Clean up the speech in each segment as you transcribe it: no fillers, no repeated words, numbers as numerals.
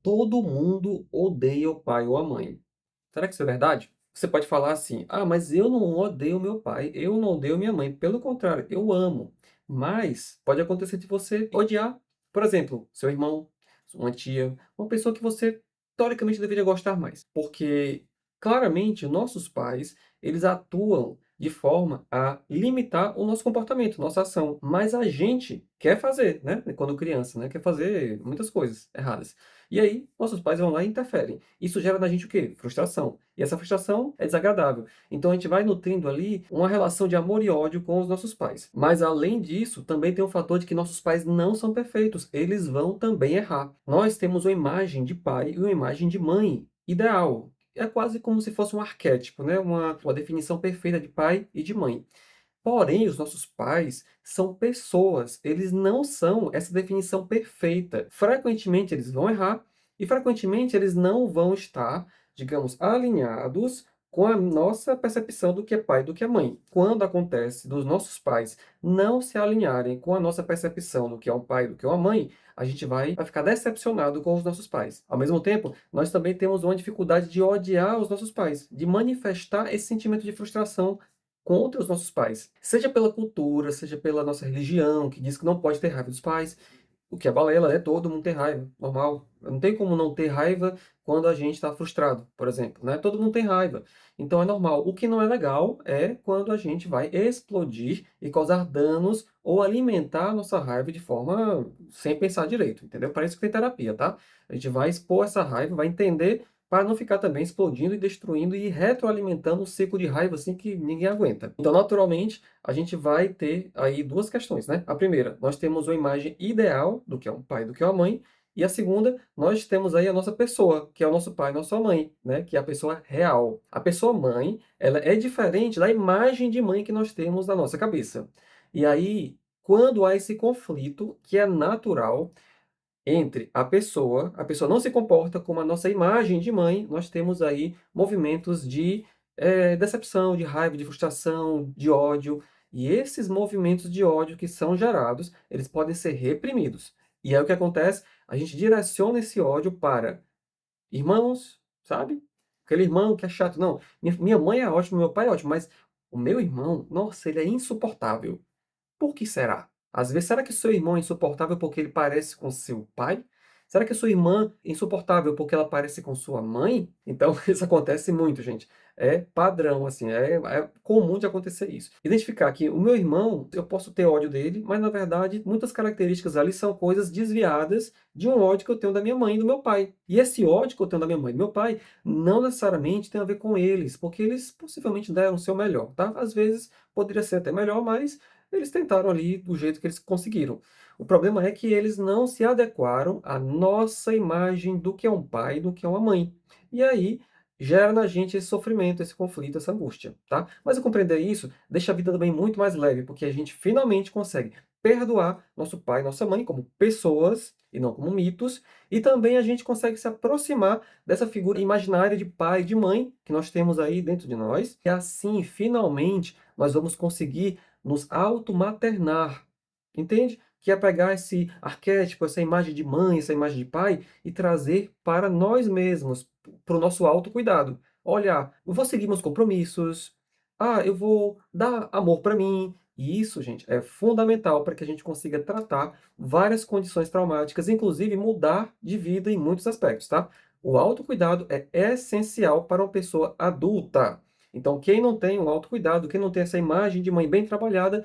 Todo mundo odeia o pai ou a mãe. Será que isso é verdade? Você pode falar assim: "Ah, mas eu não odeio meu pai, eu não odeio minha mãe, pelo contrário, eu amo". Mas pode acontecer de você odiar, por exemplo, seu irmão, uma tia, uma pessoa que você teoricamente deveria gostar mais. Porque claramente nossos pais, eles atuam de forma a limitar o nosso comportamento, nossa ação, mas a gente quer fazer, né, quando criança, né, quer fazer muitas coisas erradas. E aí, nossos pais vão lá e interferem. Isso gera na gente o quê? Frustração. E essa frustração é desagradável. Então a gente vai nutrindo ali uma relação de amor e ódio com os nossos pais. Mas além disso, também tem o fator de que nossos pais não são perfeitos. Eles vão também errar. Nós temos uma imagem de pai e uma imagem de mãe ideal. É quase como se fosse um arquétipo, né? Uma definição perfeita de pai e de mãe. Porém, os nossos pais são pessoas, eles não são essa definição perfeita. Frequentemente eles vão errar e frequentemente eles não vão estar, digamos, alinhados com a nossa percepção do que é pai e do que é mãe. Quando acontece dos nossos pais não se alinharem com a nossa percepção do que é um pai e do que é uma mãe, a gente vai ficar decepcionado com os nossos pais. Ao mesmo tempo, nós também temos uma dificuldade de odiar os nossos pais, de manifestar esse sentimento de frustração contra os nossos pais. Seja pela cultura, seja pela nossa religião, que diz que não pode ter raiva dos pais, o que é balela, né? Todo mundo tem raiva, normal. Não tem como não ter raiva quando a gente está frustrado, por exemplo, né? Todo mundo tem raiva. Então é normal. O que não é legal é quando a gente vai explodir e causar danos ou alimentar a nossa raiva de forma sem pensar direito, entendeu? Para isso que tem terapia, tá? A gente vai expor essa raiva, vai entender para não ficar também explodindo e destruindo e retroalimentando um ciclo de raiva assim que ninguém aguenta. Então, naturalmente, a gente vai ter aí duas questões, né? A primeira, nós temos uma imagem ideal do que é um pai, do que é uma mãe, e a segunda, nós temos aí a nossa pessoa, que é o nosso pai, nossa mãe, né? Que é a pessoa real. A pessoa mãe, ela é diferente da imagem de mãe que nós temos na nossa cabeça. E aí, quando há esse conflito, que é natural, entre a pessoa não se comporta como a nossa imagem de mãe, nós temos aí movimentos de decepção, de raiva, de frustração, de ódio. E esses movimentos de ódio que são gerados, eles podem ser reprimidos. E aí o que acontece? A gente direciona esse ódio para irmãos, sabe? Aquele irmão que é chato. Não, minha mãe é ótima, meu pai é ótimo, mas o meu irmão, nossa, ele é insuportável. Por que será? Às vezes, será que seu irmão é insuportável porque ele parece com seu pai? Será que a sua irmã é insuportável porque ela parece com sua mãe? Então, isso acontece muito, gente. É padrão, assim, é comum de acontecer isso. Identificar que o meu irmão, eu posso ter ódio dele, mas na verdade, muitas características ali são coisas desviadas de um ódio que eu tenho da minha mãe e do meu pai. E esse ódio que eu tenho da minha mãe e do meu pai não necessariamente tem a ver com eles, porque eles possivelmente deram o seu melhor, tá? Às vezes poderia ser até melhor, mas eles tentaram ali do jeito que eles conseguiram. O problema é que eles não se adequaram à nossa imagem do que é um pai, do que é uma mãe. E aí gera na gente esse sofrimento, esse conflito, essa angústia, tá? Mas eu compreender isso deixa a vida também muito mais leve, porque a gente finalmente consegue perdoar nosso pai, nossa mãe como pessoas e não como mitos, e também a gente consegue se aproximar dessa figura imaginária de pai e de mãe que nós temos aí dentro de nós, e assim, finalmente, nós vamos conseguir nos automaternar, entende? Que é pegar esse arquétipo, essa imagem de mãe, essa imagem de pai e trazer para nós mesmos, para o nosso autocuidado. Olha, eu vou seguir meus compromissos, eu vou dar amor para mim. E isso, gente, é fundamental para que a gente consiga tratar várias condições traumáticas, inclusive mudar de vida em muitos aspectos, tá? O autocuidado é essencial para uma pessoa adulta. Então, quem não tem um autocuidado, quem não tem essa imagem de mãe bem trabalhada,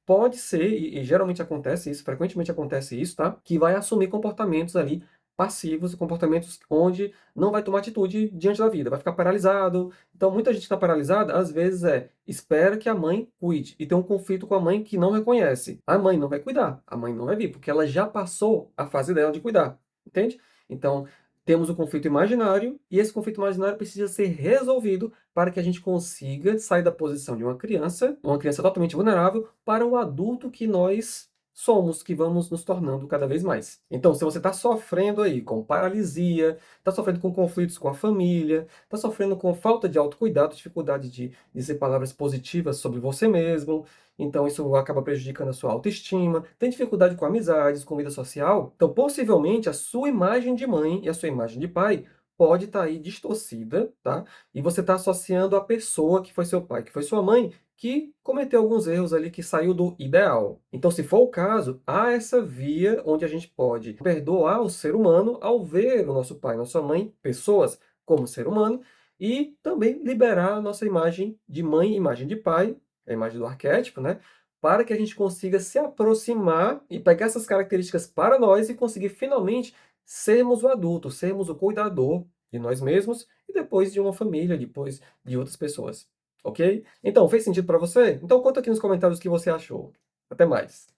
pode ser, e geralmente acontece isso, frequentemente acontece isso, tá? Que vai assumir comportamentos ali passivos, comportamentos onde não vai tomar atitude diante da vida, vai ficar paralisado. Então, muita gente está paralisada, às vezes espera que a mãe cuide e tem um conflito com a mãe que não reconhece. A mãe não vai cuidar, a mãe não vai vir, porque ela já passou a fase dela de cuidar, entende? Então, temos o conflito imaginário e esse conflito imaginário precisa ser resolvido para que a gente consiga sair da posição de uma criança totalmente vulnerável, para o adulto que nós somos que vamos nos tornando cada vez mais. Então, se você está sofrendo aí com paralisia, está sofrendo com conflitos com a família, está sofrendo com falta de autocuidado, dificuldade de dizer palavras positivas sobre você mesmo, então isso acaba prejudicando a sua autoestima, tem dificuldade com amizades, com vida social, então possivelmente a sua imagem de mãe e a sua imagem de pai pode estar aí distorcida, tá? E você está associando a pessoa que foi seu pai, que foi sua mãe, que cometeu alguns erros ali, que saiu do ideal. Então, se for o caso, há essa via onde a gente pode perdoar o ser humano ao ver o nosso pai, nossa mãe, pessoas como ser humano, e também liberar a nossa imagem de mãe e imagem de pai, a imagem do arquétipo, né? Para que a gente consiga se aproximar e pegar essas características para nós e conseguir finalmente sermos o adulto, sermos o cuidador de nós mesmos e depois de uma família, depois de outras pessoas. Ok? Então, fez sentido para você? Então conta aqui nos comentários o que você achou. Até mais.